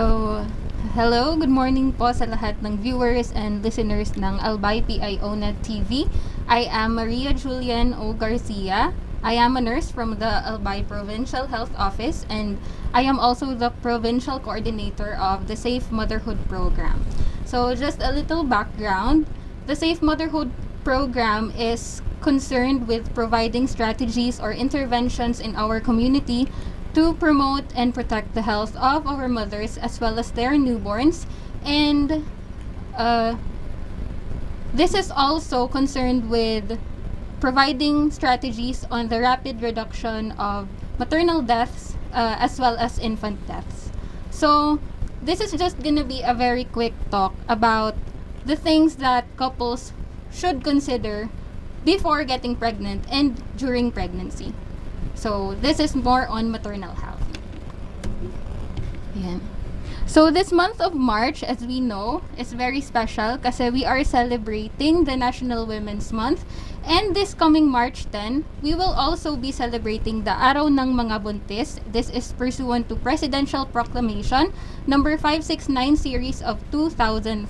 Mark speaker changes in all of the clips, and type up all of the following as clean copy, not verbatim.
Speaker 1: So, hello, good morning po sa lahat ng viewers and listeners ng Albay PIO-Net TV. I am Maria Julien O. Garcia. I am a nurse from the Albay Provincial Health Office and I am also the Provincial Coordinator of the Safe Motherhood Program. So, just a little background. The Safe Motherhood Program is concerned with providing strategies or interventions in our community to promote and protect the health of our mothers as well as their newborns. And this is also concerned with providing strategies on the rapid reduction of maternal deaths as well as infant deaths. So this is just gonna be a very quick talk about the things that couples should consider before getting pregnant and during pregnancy. So, this is more on maternal health. Ayan. So, this month of March, as we know, is very special kasi we are celebrating the National Women's Month. And this coming March 10, we will also be celebrating the Araw ng Mga Buntis. This is pursuant to Presidential Proclamation number 569 series of 2004.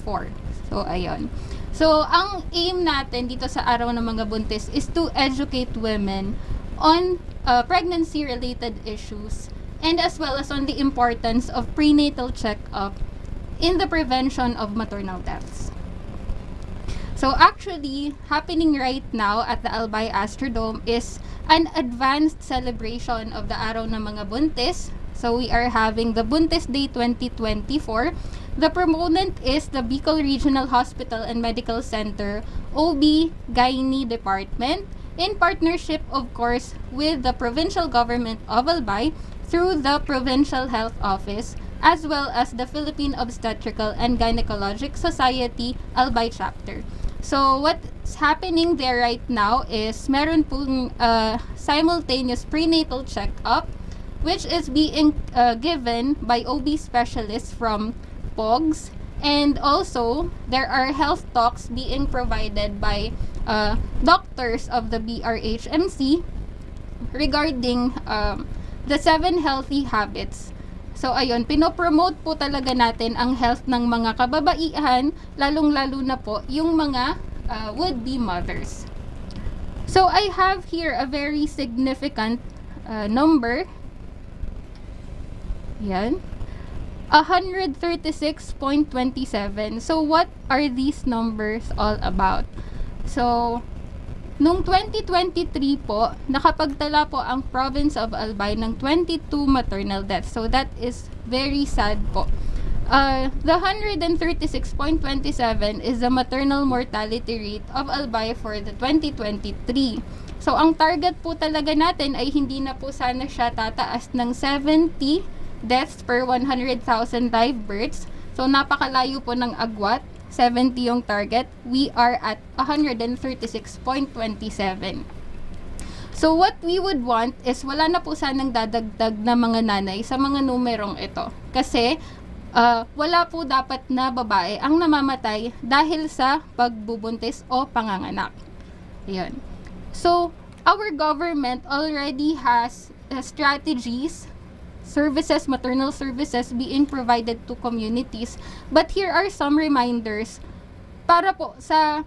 Speaker 1: So, ayun. So, ang aim natin dito sa Araw ng Mga Buntis is to educate women on pregnancy-related issues and as well as on the importance of prenatal check-up in the prevention of maternal deaths. So actually, happening right now at the Albay Astrodome is an advanced celebration of the Araw ng Mga Buntis. So we are having the Buntis Day 2024. The proponent is the Bicol Regional Hospital and Medical Center OB-GYN Department, in partnership, of course, with the provincial government of Albay through the Provincial Health Office, as well as the Philippine Obstetrical and Gynecologic Society Albay Chapter. So, what's happening there right now is meron pong simultaneous prenatal check-up, which is being given by OB specialists from POGS. And also, there are health talks being provided by doctors of the BRHMC regarding the 7 healthy habits. So, ayun, pinopromote po talaga natin ang health ng mga kababaihan, lalong-lalo na po yung mga would-be mothers. So, I have here a very significant number. Yan. 136.27. So, what are these numbers all about? So, nung 2023 po, nakapagtala po ang province of Albay ng 22 maternal deaths. So, that is very sad po. The 136.27 is the maternal mortality rate of Albay for the 2023. So, ang target po talaga natin ay hindi na po sana siya tataas ng 70 deaths per 100,000 live births. So, napakalayo po ng agwat. 70 yung target. We are at 136.27. So, what we would want is wala na po sanang dadagdag na mga nanay sa mga numerong ito. Kasi, wala po dapat na babae ang namamatay dahil sa pagbubuntis o panganganak. Ayan. So, our government already has strategies, services, maternal services being provided to communities. But here are some reminders para po sa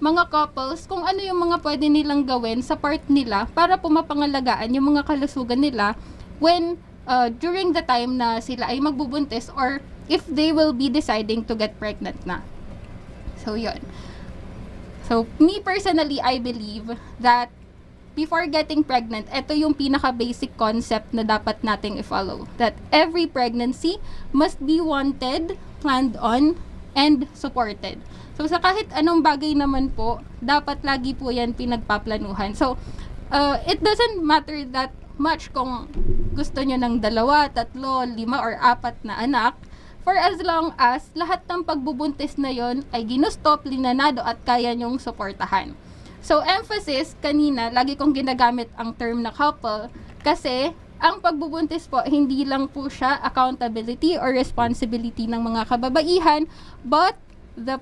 Speaker 1: mga couples kung ano yung mga pwede nilang gawin sa part nila para po mapangalagaan yung mga kalusugan nila when during the time na sila ay magbubuntis or if they will be deciding to get pregnant na. So, yun. So, me personally, I believe that before getting pregnant, ito yung pinaka-basic concept na dapat nating i-follow. That every pregnancy must be wanted, planned on, and supported. So, sa kahit anong bagay naman po, dapat lagi po yan pinagpaplanuhan. So, it doesn't matter that much kung gusto nyo ng 2, 3, 5, or 4 na anak. For as long as lahat ng pagbubuntis na yon ay ginusto, plinanado, at kaya nyong suportahan. So, emphasis, kanina, lagi kong ginagamit ang term na couple kasi ang pagbubuntis po, hindi lang po siya accountability or responsibility ng mga kababaihan, but the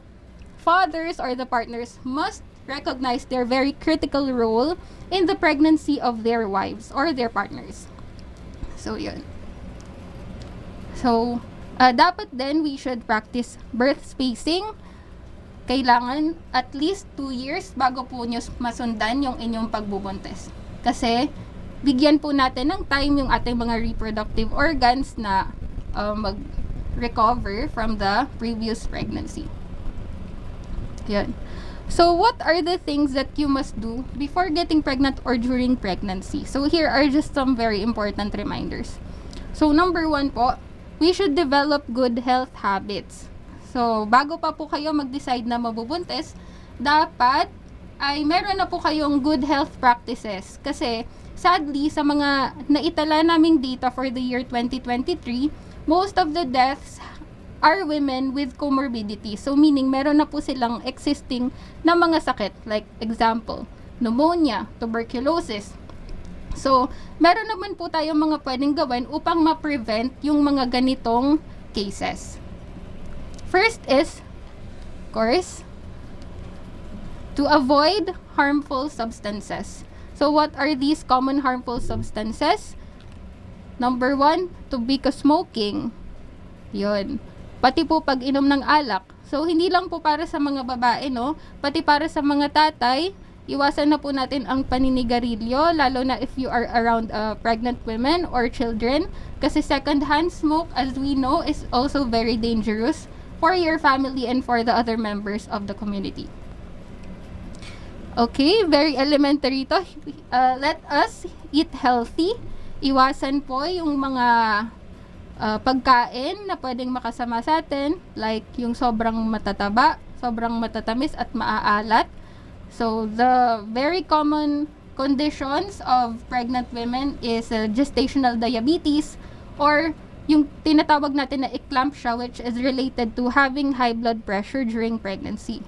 Speaker 1: fathers or the partners must recognize their very critical role in the pregnancy of their wives or their partners. So, yun. So, Dapat din, we should practice birth spacing. Kailangan at least 2 years bago po nyo masundan yung inyong pagbubuntis. Kasi, bigyan po natin ng time yung ating mga reproductive organs na mag-recover from the previous pregnancy. Yan. So, what are the things that you must do before getting pregnant or during pregnancy? So, here are just some very important reminders. So, number 1 po, we should develop good health habits. So, bago pa po kayo mag-decide na mabubuntis, dapat ay meron na po kayong good health practices. Kasi, sadly, sa mga naitala naming data for the year 2023, most of the deaths are women with comorbidity. So, meaning, meron na po silang existing na mga sakit. Like, example, pneumonia, tuberculosis. So, meron naman po tayong mga pwedeng gawin upang ma-prevent yung mga ganitong cases. First is, of course, to avoid harmful substances. So, what are these common harmful substances? Number 1, tobacco smoking. Yun. Pati po pag-inom ng alak. So, hindi lang po para sa mga babae, no? Pati para sa mga tatay, iwasan na po natin ang paninigarilyo, lalo na if you are around pregnant women or children. Kasi second-hand smoke, as we know, is also very dangerous for your family and for the other members of the community. Okay, very elementary to. Let us eat healthy. Iwasan po yung mga pagkain na pwedeng makasama sa atin, like yung sobrang matataba, sobrang matatamis at maaalat. So, the very common conditions of pregnant women is gestational diabetes or yung tinatawag natin na eclampsia, which is related to having high blood pressure during pregnancy.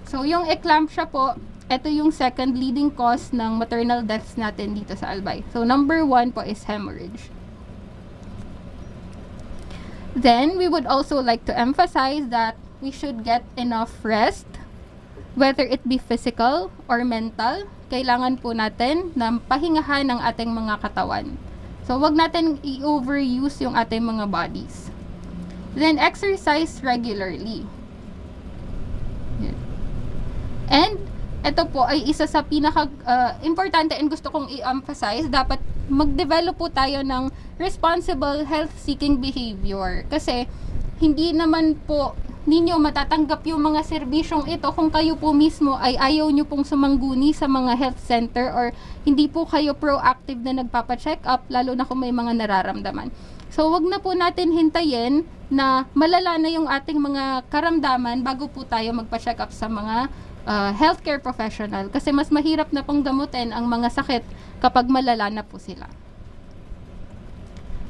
Speaker 1: So, yung eclampsia po, ito yung second leading cause ng maternal deaths natin dito sa Albay. So, number 1 po is hemorrhage. Then, we would also like to emphasize that we should get enough rest, whether it be physical or mental. Kailangan po natin na pahingahan ng ating mga katawan. So, wag natin i-overuse yung ating mga bodies. Then, exercise regularly. And, ito po ay isa sa pinaka-importante and gusto kong i-emphasize, dapat mag-develop po tayo ng responsible health-seeking behavior. Kasi, hindi naman po ninyo matatanggap yung mga serbisyong ito kung kayo po mismo ay ayaw nyo pong sumangguni sa mga health center or hindi po kayo proactive na nagpapa-check up, lalo na kung may mga nararamdaman. So, wag na po natin hintayin na malala na yung ating mga karamdaman bago po tayo magpa-check up sa mga healthcare professional. Kasi mas mahirap na pong gamutin ang mga sakit kapag malala na po sila.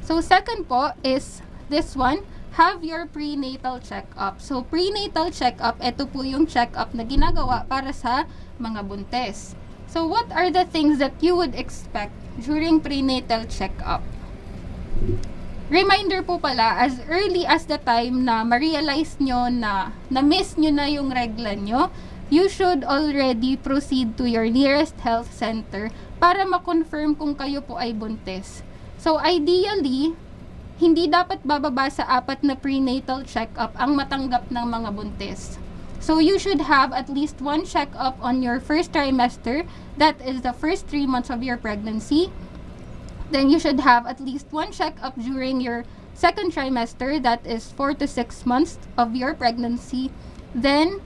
Speaker 1: So, second po is this one, have your prenatal check-up. So, prenatal check-up, ito po yung check-up na ginagawa para sa mga buntis. So, what are the things that you would expect during prenatal check-up? Reminder po pala, as early as the time na ma-realize nyo na na-miss nyo na yung regla nyo, you should already proceed to your nearest health center para ma-confirm kung kayo po ay buntis. So, ideally, hindi dapat bababa sa 4 na prenatal check-up ang matanggap ng mga buntis. So, you should have at least 1 check-up on your first trimester, that is the first 3 months of your pregnancy. Then, you should have at least 1 check-up during your second trimester, that is 4 to 6 months of your pregnancy. Then,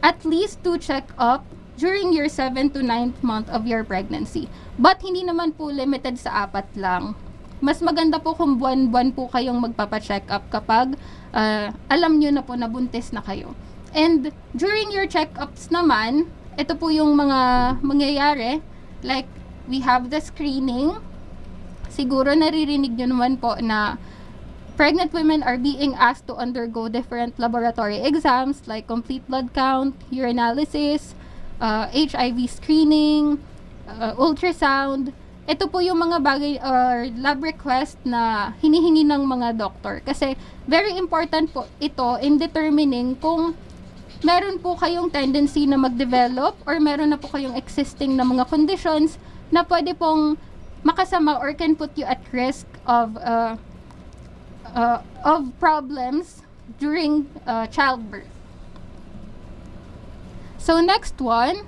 Speaker 1: at least 2 check-up during your 7 to 9th month of your pregnancy. But, hindi naman po limited sa 4 lang. Mas maganda po kung buwan-buwan po kayong magpapa-check up kapag alam nyo na po na buntis na kayo. And during your check-ups naman, ito po yung mga mangyayari. Like, we have the screening. Siguro naririnig nyo naman po na pregnant women are being asked to undergo different laboratory exams like complete blood count, urinalysis, HIV screening, ultrasound. Ito po yung mga bagay or lab request na hinihingi ng mga doktor. Kasi very important po ito in determining kung meron po kayong tendency na mag-develop or meron na po kayong existing na mga conditions na pwede pong makasama or can put you at risk of of problems during childbirth. So next one,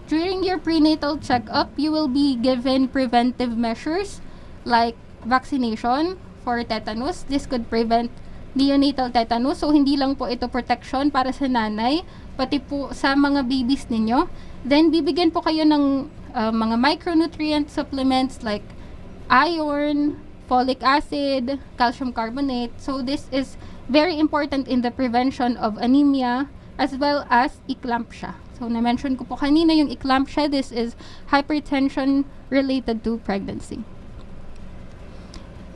Speaker 1: during your prenatal checkup, you will be given preventive measures like vaccination for tetanus. This could prevent neonatal tetanus. So hindi lang po ito protection para sa nanay, pati po sa mga babies ninyo. Then bibigyan po kayo ng mga micronutrient supplements like iron, folic acid, calcium carbonate. So this is very important in the prevention of anemia as well as eclampsia. So na-mention ko po kanina yung eclampsia. This is hypertension related to pregnancy.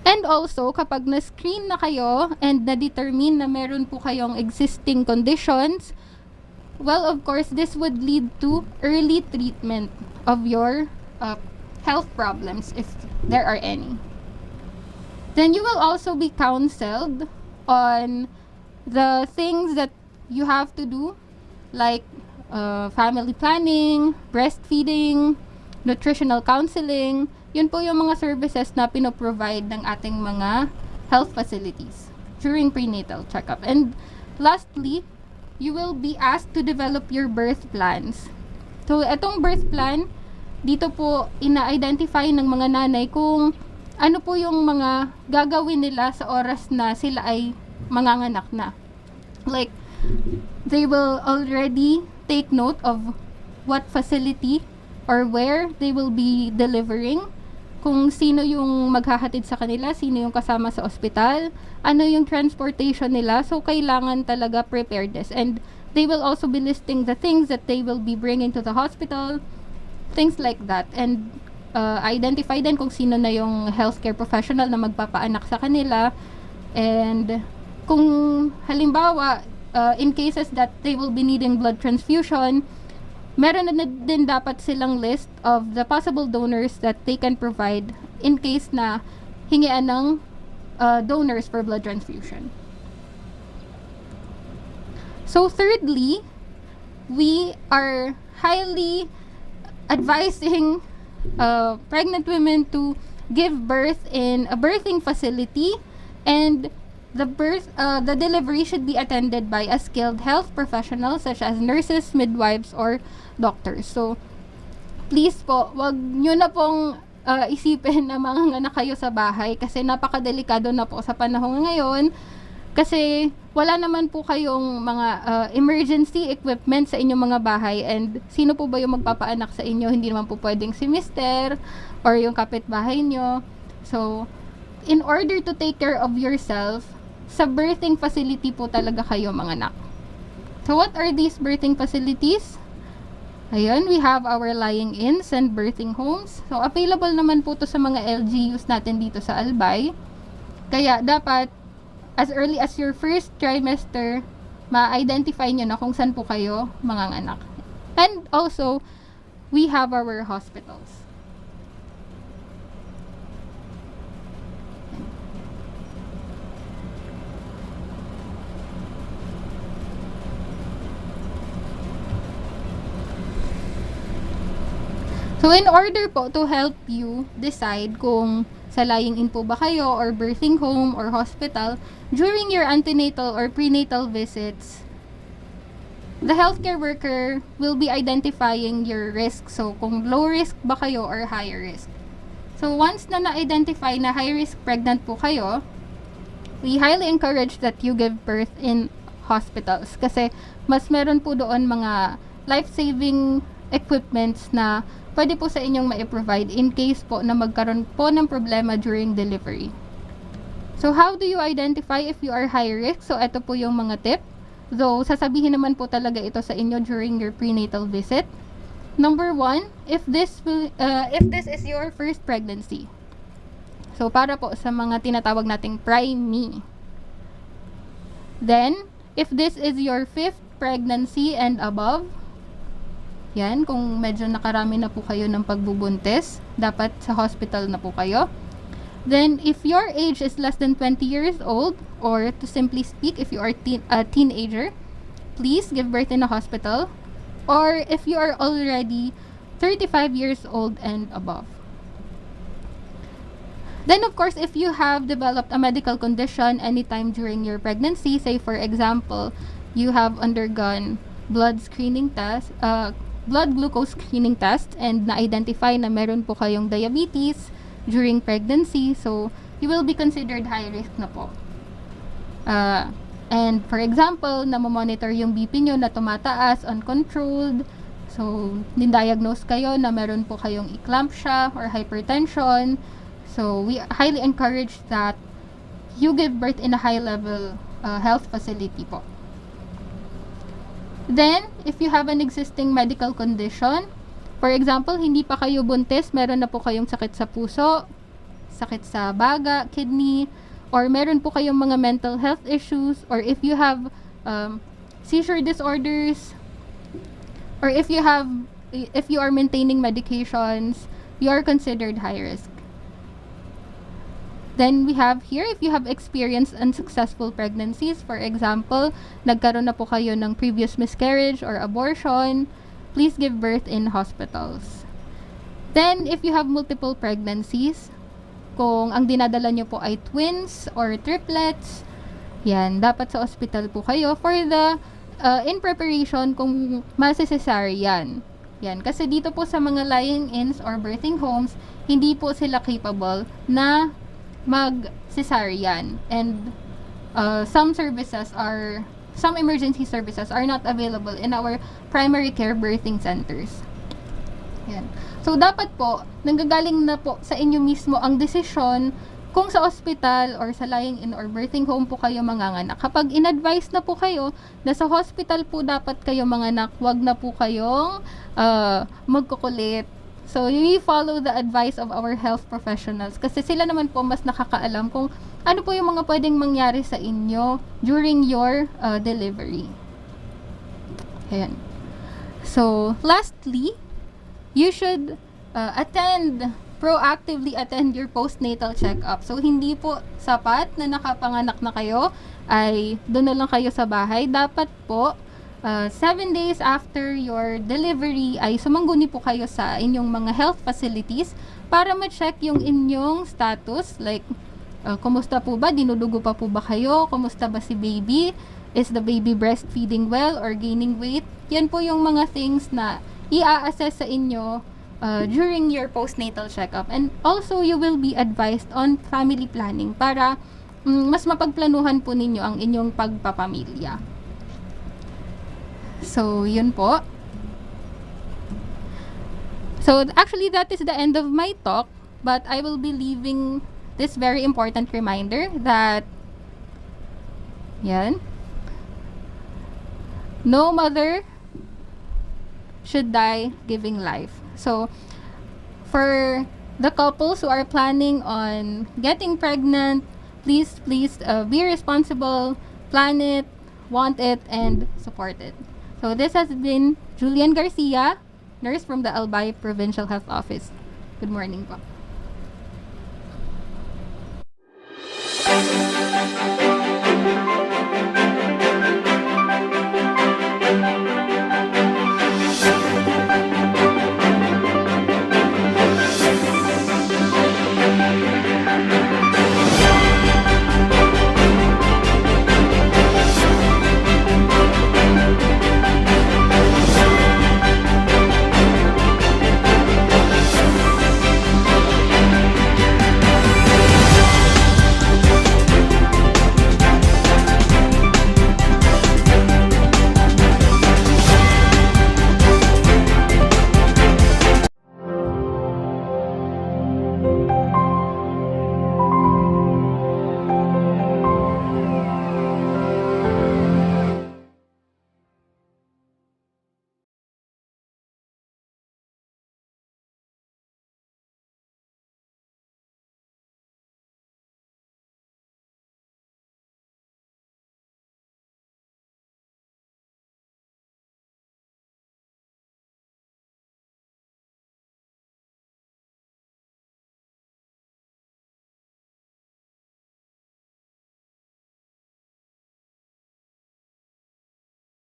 Speaker 1: And also, kapag na-screen na kayo and na-determine na meron po kayong existing conditions, well, of course, this would lead to early treatment of your health problems if there are any. Then you will also be counseled on the things that you have to do, like family planning, breastfeeding, nutritional counseling. Yun po yung mga services na pinoprovide ng ating mga health facilities during prenatal checkup. And lastly, you will be asked to develop your birth plans. So, etong birth plan, dito po ina-identify ng mga nanay kung ano po yung mga gagawin nila sa oras na sila ay manganganak na. Like, they will already take note of what facility or where they will be delivering, kung sino yung maghahatid sa kanila, sino yung kasama sa ospital, ano yung transportation nila. So, kailangan talaga preparedness. And they will also be listing the things that they will be bringing to the hospital, things like that. And identify din kung sino na yung healthcare professional na magpapaanak sa kanila. And kung halimbawa, in cases that they will be needing blood transfusion, meron na din dapat silang list of the possible donors that they can provide in case na hingian ng donors for blood transfusion. So thirdly, we are highly advising pregnant women to give birth in a birthing facility, and the delivery should be attended by a skilled health professional such as nurses, midwives, or doctors. So, please po, wag nyo na pong isipin na manganganak kayo sa bahay kasi napakadelikado na po sa panahon ngayon. Kasi wala naman po kayong mga emergency equipment sa inyong mga bahay, and sino po ba yung magpapaanak sa inyo? Hindi naman po pwedeng si mister or yung kapitbahay nyo. So, in order to take care of yourself, sa birthing facility po talaga kayo manganak. So, what are these birthing facilities? Ayun, we have our lying-ins and birthing homes. So, available naman po to sa mga LGUs natin dito sa Albay. Kaya, dapat, as early as your first trimester, ma-identify nyo na kung saan po kayo manganganak. And also, we have our hospitals. So, in order po to help you decide kung sa lying-in po ba kayo or birthing home or hospital, during your antenatal or prenatal visits, the healthcare worker will be identifying your risk. So, kung low risk ba kayo or higher risk. So, once na na-identify na high risk pregnant po kayo, we highly encourage that you give birth in hospitals. Kasi, mas meron po doon mga life-saving equipments na pwede po sa inyong ma-provide in case po na magkaroon po ng problema during delivery. So, how do you identify if you are high risk? So, ito po yung mga tip. Though, sasabihin naman po talaga ito sa inyo during your prenatal visit. Number 1, if this is your first pregnancy. So, para po sa mga tinatawag nating preemie. Then, if this is your 5th pregnancy and above, yan, kung medyo nakarami na po kayo ng pagbubuntis, dapat sa hospital na po kayo. Then, if your age is less than 20 years old, or to simply speak, if you are a teenager, please give birth in a hospital. Or if you are already 35 years old and above. Then, of course, if you have developed a medical condition anytime during your pregnancy, say for example, you have undergone blood glucose screening test, and na-identify na meron po kayong diabetes during pregnancy, so you will be considered high risk na po. And for example, na-monitor yung BP nyo na tumataas, uncontrolled, so din-diagnose kayo na meron po kayong eclampsia or hypertension. So, we highly encourage that you give birth in a high-level health facility po. Then, if you have an existing medical condition, for example, hindi pa kayo buntis, meron na po kayong sakit sa puso, sakit sa baga, kidney, or meron po kayong mga mental health issues, or if you have seizure disorders, or if you are maintaining medications, you are considered high risk. Then we have here, if you have experienced unsuccessful pregnancies, for example, nagkaroon na po kayo ng previous miscarriage or abortion, please give birth in hospitals. Then, if you have multiple pregnancies, kung ang dinadala nyo po ay twins or triplets, yan, dapat sa hospital po kayo for the in preparation kung masi-cesarean. Yan, kasi dito po sa mga lying-ins or birthing homes, hindi po sila capable na mag-cesarean, and some emergency services are not available in our primary care birthing centers. Yan. So, dapat po, nanggagaling na po sa inyo mismo ang desisyon kung sa hospital or sa lying-in or birthing home po kayo manganganak. Kapag in-advise na po kayo na sa hospital po dapat kayo manganak, wag na po kayong magkukulit. So, we follow the advice of our health professionals kasi sila naman po mas nakakaalam kung ano po yung mga pwedeng mangyari sa inyo during your delivery. Ayan. So, lastly, you should proactively attend your postnatal checkup. So, hindi po sapat na nakapanganak na kayo ay doon na lang kayo sa bahay. Dapat po 7 days after your delivery ay sumangguni po kayo sa inyong mga health facilities para ma-check yung inyong status, like kumusta po ba, dinudugo pa po ba kayo, kumusta ba si baby, is the baby breastfeeding well or gaining weight. Yan po yung mga things na i-assess sa inyo during your postnatal checkup. And also, you will be advised on family planning para mas mapagplanuhan po ninyo ang inyong pagpapamilya. So, yun po. So, actually, that is the end of my talk. But I will be leaving this very important reminder that, yan, no mother should die giving life. So, for the couples who are planning on getting pregnant, please be responsible, plan it, want it, and support it. So, this has been Julien Garcia, nurse from the Albay Provincial Health Office. Good morning po.